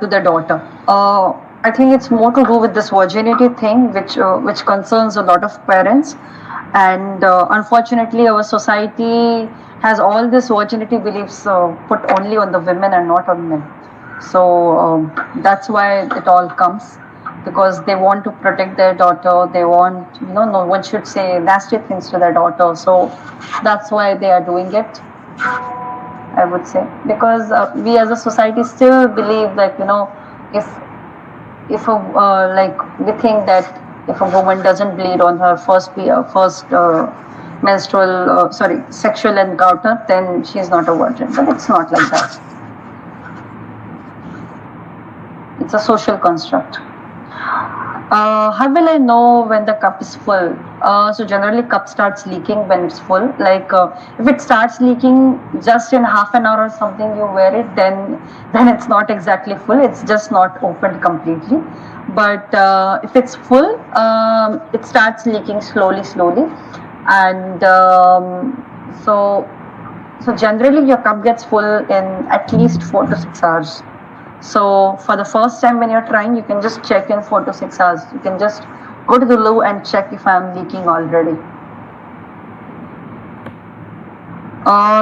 to their daughter? I think it's more to do with this virginity thing, which concerns a lot of parents, and unfortunately, our society has all this virginity beliefs put only on the women and not on men. So that's why it all comes. Because they want to protect their daughter, they want, no one should say nasty things to their daughter. So that's why they are doing it, I would say. Because we as a society still believe that, if we think that if a woman doesn't bleed on her first sexual encounter, then she's not a virgin. But it's not like that. It's a social construct. How will I know when the cup is full? So generally cup starts leaking when it's full. Like if it starts leaking just in half an hour or something, you wear it, then it's not exactly full. It's just not opened completely. But if it's full, it starts leaking slowly. And so generally your cup gets full in at least 4 to 6 hours. So for the first time when you're trying, you can just check in 4 to 6 hours. You can just go to the loo and check if I'm leaking already.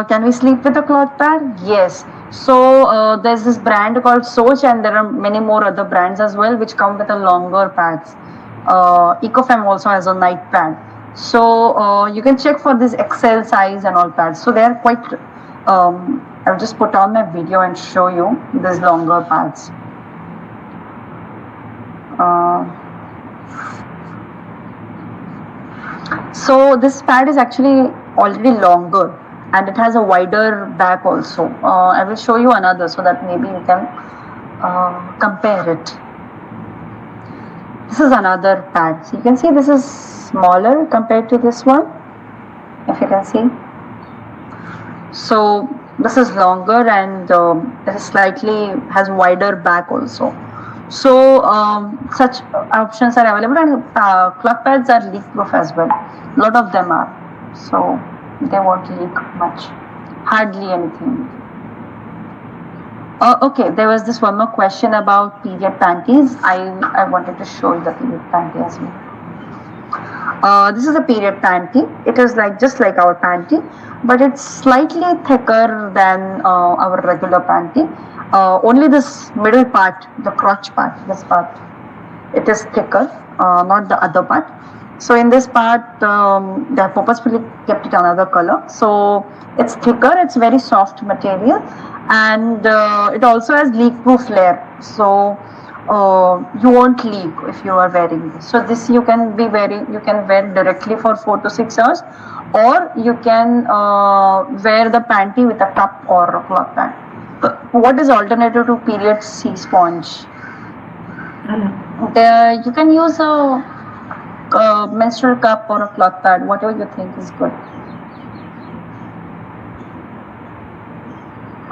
Can we sleep with a cloth pad? Yes. So there's this brand called Soch, and there are many more other brands as well which come with a longer pads. Ecofem also has a night pad. So you can check for this XL size and all pads. So they are quite I'll just put on my video and show you these longer pads. So this pad is actually already longer and it has a wider back also. I will show you another so that maybe you can compare it. This is another pad. So you can see this is smaller compared to this one, if you can see. So this is longer and it slightly has wider back also. So such options are available, and cloth pads are leak proof as well. A lot of them are, so they won't leak much, hardly anything. Okay, there was this one more question about period panties. I wanted to show you the period panty as well. This is a period panty. It is just like our panty, but it's slightly thicker than our regular panty. Only this middle part, the crotch part, this part, it is thicker, not the other part. So in this part, they have purposefully kept it another color. So it's thicker, it's very soft material, and it also has leak-proof layer. So you won't leak if you are wearing this. So this you can wear directly for 4 to 6 hours, or you can wear the panty with a cup or a cloth pad. What is alternative to period C sponge? You can use a menstrual cup or a cloth pad, whatever you think is good.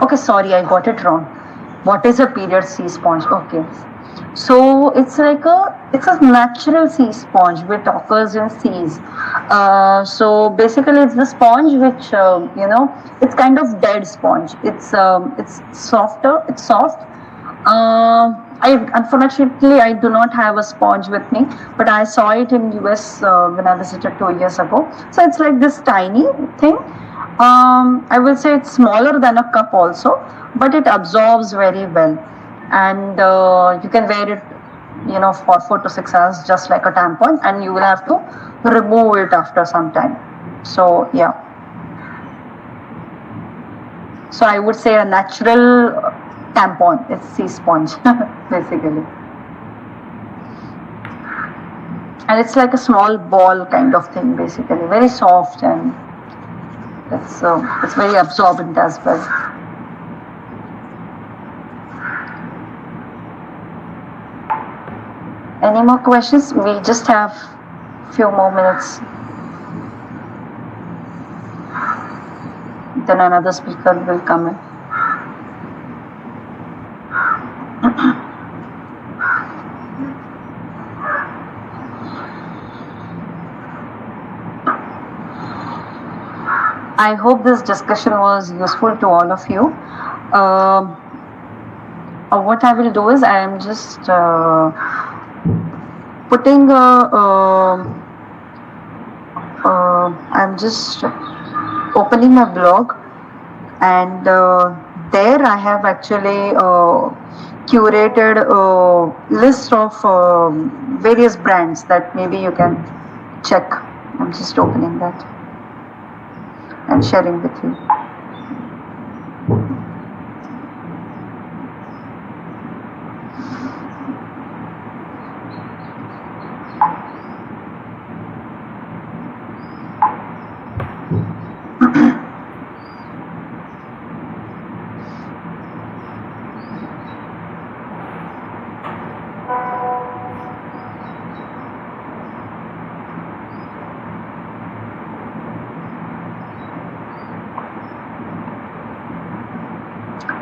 Okay, sorry, I got it wrong. What is a period sea sponge? Okay, so it's a natural sea sponge which occurs in seas. So basically, it's the sponge which it's kind of dead sponge. It's softer. It's soft. I unfortunately I do not have a sponge with me, but I saw it in US when I visited 2 years ago. So it's like this tiny thing. I will say it's smaller than a cup also, but it absorbs very well, and you can wear it, for 4 to 6 hours, just like a tampon, and you will have to remove it after some time. So yeah. So I would say a natural tampon. It's sea sponge basically, and it's like a small ball kind of thing, basically very soft, and it's very absorbent as well. Any more questions? We just have few more minutes. Then another speaker will come in. I hope this discussion was useful to all of you. What I will do is I am just I'm just opening my blog, and there I have actually curated a list of various brands that maybe you can check. I'm just opening that and sharing with you.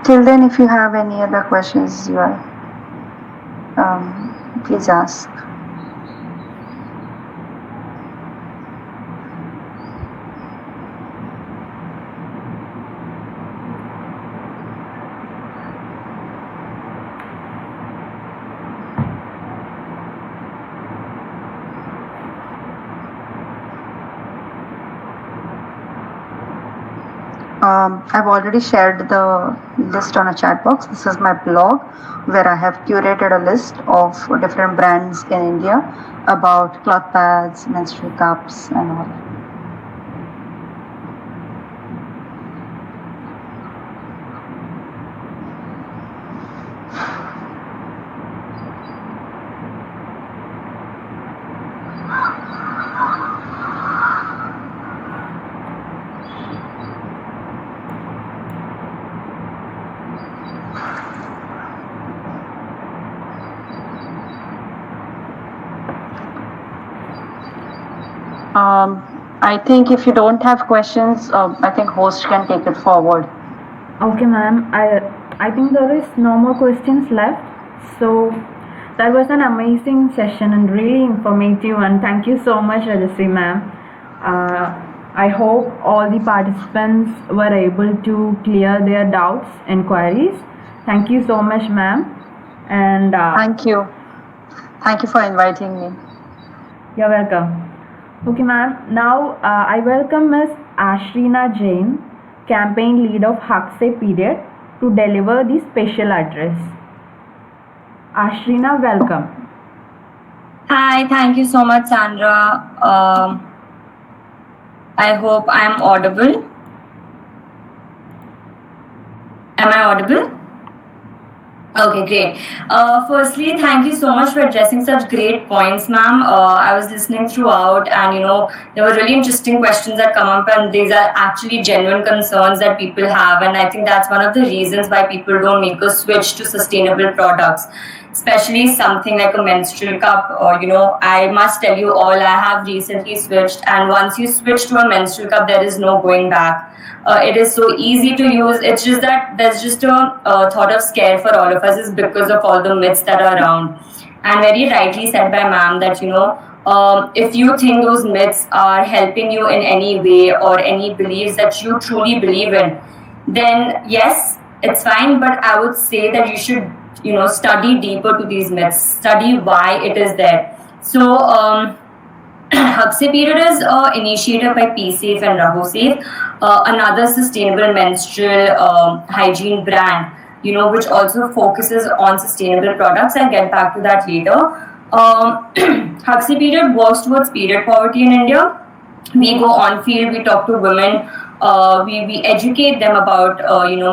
Till then, if you have any other questions, please ask. I've already shared the list on a chat box. This is my blog where I have curated a list of different brands in India about cloth pads, menstrual cups, and all. I think if you don't have questions, I think host can take it forward. Okay, ma'am. I think there is no more questions left. So that was an amazing session and really informative. And thank you so much, Rajashree ma'am. I hope all the participants were able to clear their doubts and queries. Thank you so much, ma'am. And thank you. Thank you for inviting me. You're welcome. Okay, ma'am. Now I welcome Ms. Ashrina Jain, campaign lead of Haq Se Period, to deliver the special address. Ashrina, welcome. Hi, thank you so much, Sandra. I hope I am audible. Am I audible? Okay, great. Firstly, thank you so much for addressing such great points, ma'am. I was listening throughout, and there were really interesting questions that come up, and these are actually genuine concerns that people have, and I think that's one of the reasons why people don't make a switch to sustainable products. especially something like a menstrual cup. Or I must tell you all, I have recently switched, and once you switch to a menstrual cup, there is no going back. It is so easy to use. It's just that there's just a thought of scare for all of us is because of all the myths that are around. And very rightly said by ma'am that if you think those myths are helping you in any way or any beliefs that you truly believe in, then yes, it's fine. But I would say that you should study deeper to these myths, study why it is there. So Huxley period is initiated by PSafe and RahoSafe, another sustainable menstrual hygiene brand, which also focuses on sustainable products. I'll get back to that later. Huxley period works towards period poverty in India. We go on field, we talk to women, we educate them about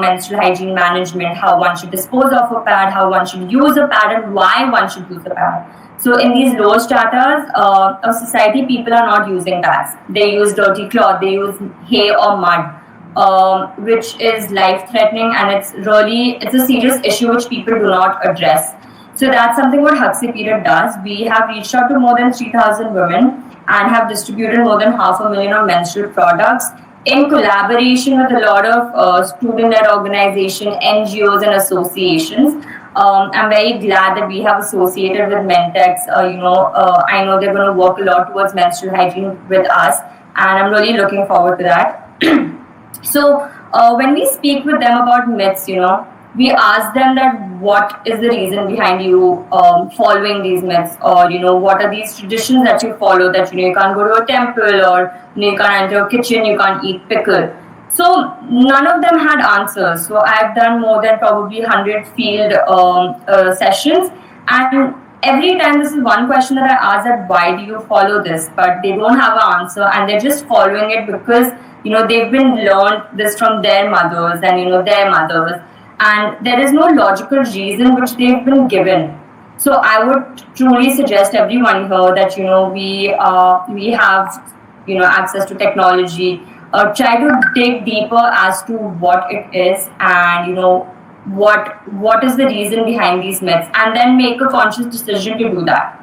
menstrual hygiene management, how one should dispose of a pad, how one should use a pad, and why one should use a pad. So in these lower stratas of society, people are not using pads. They use dirty cloth, they use hay or mud, which is life-threatening, and it's a serious issue which people do not address. So that's something what Huxley period does. We have reached out to more than 3,000 women and have distributed more than 500,000 of menstrual products in collaboration with a lot of student-led organizations, NGOs, and associations. I'm very glad that we have associated with Mentex. I know they're going to work a lot towards menstrual hygiene with us, and I'm really looking forward to that. So when we speak with them about myths, we ask them that what is the reason behind you following these myths, or what are these traditions that you follow, that you can't go to a temple, or you can't enter a kitchen, you can't eat pickle. So none of them had answers. So I've done more than probably 100 field sessions, and every time this is one question that I ask, that why do you follow this? But they don't have an answer, and they're just following it because they've been learned this from their mothers and their mothers, and there is no logical reason which they've been given. So I would truly suggest everyone here that we have access to technology. Try to dig deeper as to what it is, and what is the reason behind these myths, and then make a conscious decision to do that.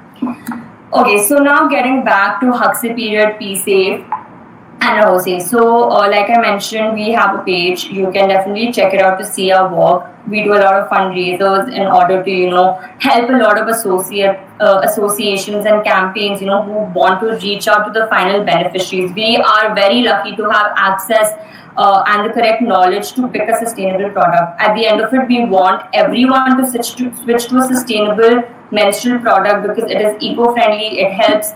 Okay, so now getting back to Huxley period, PSafe, and RahoSafe. So like I mentioned, we have a page. You can definitely check it out to see our work. We do a lot of fundraisers in order to help a lot of associations and campaigns who want to reach out to the final beneficiaries. We are very lucky to have access and the correct knowledge to pick a sustainable product. At the end of it, we want everyone to switch to a sustainable menstrual product because it is eco-friendly. It helps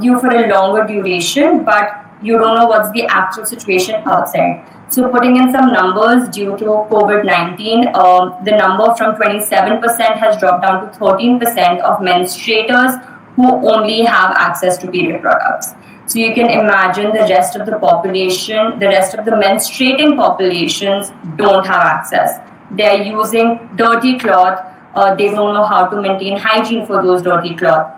you for a longer duration, but you don't know what's the actual situation outside. So putting in some numbers, due to COVID-19, the number from 27% has dropped down to 13% of menstruators who only have access to period products. So you can imagine the rest of the population, the rest of the menstruating populations don't have access. They're using dirty cloth. They don't know how to maintain hygiene for those dirty cloth.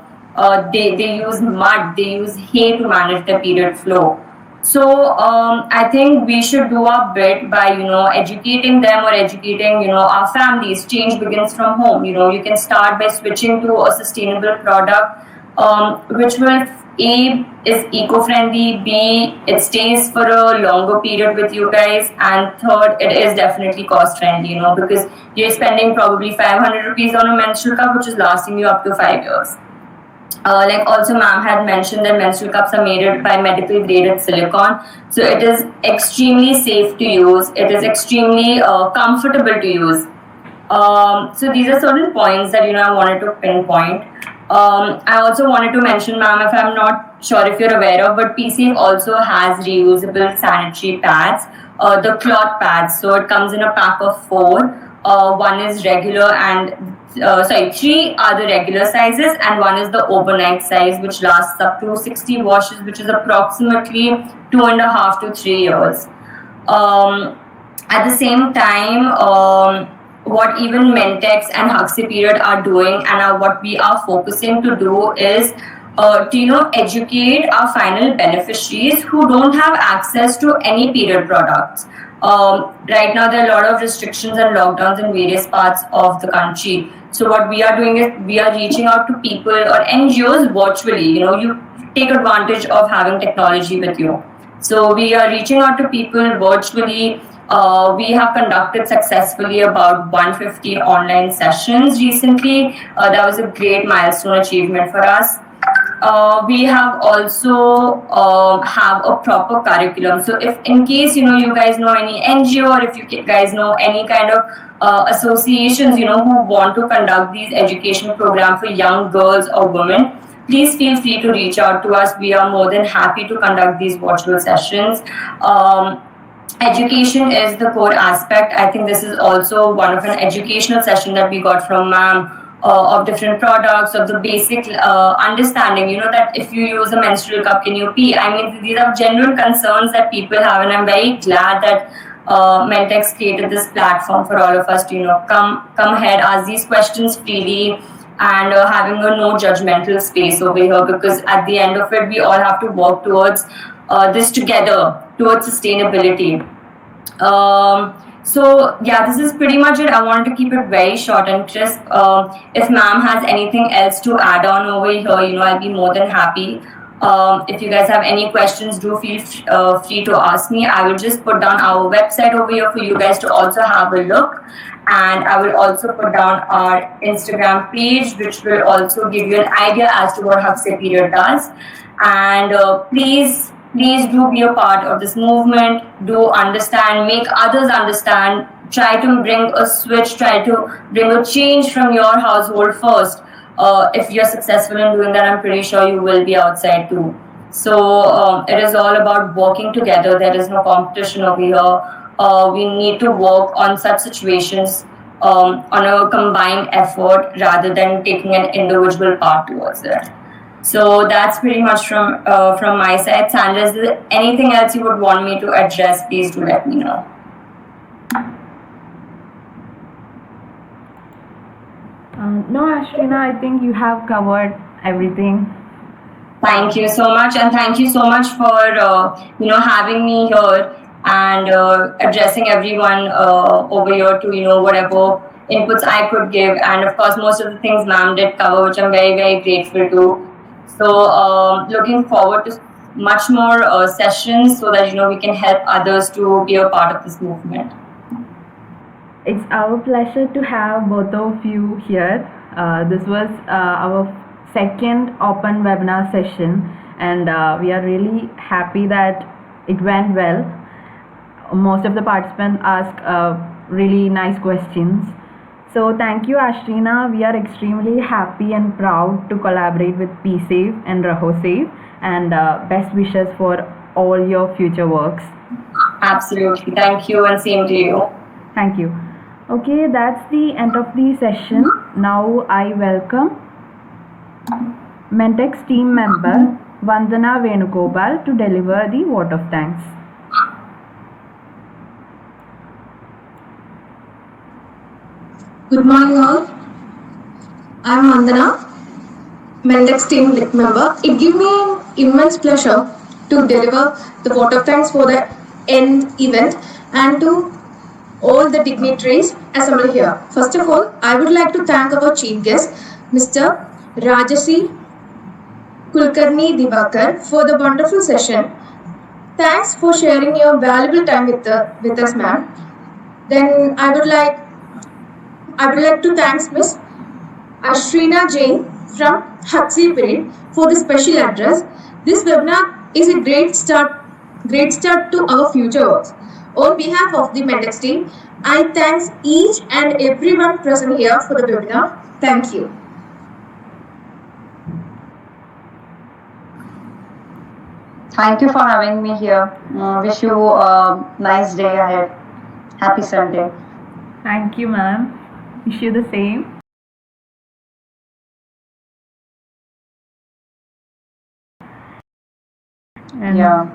They use mud, they use hay to manage their period flow. So I think we should do our bit by educating them or educating our families. Change begins from home. You can start by switching to a sustainable product, which will A, is eco-friendly, B, it stays for a longer period with you guys, and third, it is definitely cost-friendly, because you're spending probably 500 rupees on a menstrual cup, which is lasting you up to 5 years. Like also ma'am had mentioned that menstrual cups are made by medical graded silicone, so it is extremely safe to use, it is extremely comfortable to use. So these are certain points that I wanted to pinpoint. I also wanted to mention, ma'am, if I'm not sure if you're aware of, but PSafe also has reusable sanitary pads, the cloth pads. So it comes in a pack of 4. One is regular and 3 are the regular sizes, and one is the overnight size, which lasts up to 60 washes, which is approximately 2.5 to 3 years. At the same time, what even Mentex and Huxley period are doing, and what we are focusing to do is to educate our final beneficiaries who don't have access to any period products. Right now, there are a lot of restrictions and lockdowns in various parts of the country. So what we are doing is we are reaching out to people or NGOs virtually. You take advantage of having technology with you. So we are reaching out to people virtually. We have conducted successfully about 150 online sessions recently. That was a great milestone achievement for us. We have also have a proper curriculum. So if in case you guys know any NGO, or if you guys know any kind of associations who want to conduct these educational programs for young girls or women, please feel free to reach out to us. We are more than happy to conduct these virtual sessions. Education is the core aspect. I think this is also one of an educational session that we got from ma'am, of different products, of the basic understanding, that if you use a menstrual cup, can you pee? I mean, these are genuine concerns that people have, and I'm very glad that Mentex created this platform for all of us to, come ahead, ask these questions freely, and having a no judgmental space over here, because at the end of it, we all have to work towards this together, towards sustainability. So yeah, this is pretty much it. I wanted to keep it very short and crisp. If ma'am has anything else to add on over here, I'll be more than happy. If you guys have any questions, do feel free to ask me. I will just put down our website over here for you guys to also have a look. And I will also put down our Instagram page, which will also give you an idea as to what Hafse Period does. And please do be a part of this movement. Do understand, make others understand. Try to bring a switch, try to bring a change from your household first. If you're successful in doing that, I'm pretty sure you will be outside too. So it is all about working together. There is no competition over here. We need to work on such situations on a combined effort rather than taking an individual part towards it. So that's pretty much from my side. Sandra, is there anything else you would want me to address? Please do let me know. No, Ashrina, I think you have covered everything. Thank you so much, and thank you so much for having me here and addressing everyone over here to whatever inputs I could give, and of course most of the things ma'am did cover, which I'm very, very grateful to. So looking forward to much more sessions so that we can help others to be a part of this movement. It's our pleasure to have both of you here. This was our second open webinar session, and we are really happy that it went well. Most of the participants asked really nice questions. So thank you, Ashrina. We are extremely happy and proud to collaborate with PSAFE and RahoSafe, and best wishes for all your future works. Absolutely. Thank you, and same to you. Thank you. Okay, that's the end of the session. Now I welcome Mentex team member Vandana Venugopal to deliver the vote of thanks. Good morning all. I am Vandana, Mentex team member. It gives me immense pleasure to deliver the vote of thanks for the end event and to all the dignitaries assembled here. First of all, I would like to thank our chief guest, Mr. Rajarshi Kulkarni Dibakar, for the wonderful session. Thanks for sharing your valuable time with us, ma'am. Then I would like to thank Ms. Ashrina Jain from Hafse Period for the special address. This webinar is a great start to our future works. On behalf of the Mentex team, I thank each and everyone present here for the webinar. Thank you. Thank you for having me here. Wish you a nice day ahead. Happy Sunday. Thank you, ma'am. Wish you the same. And Yeah.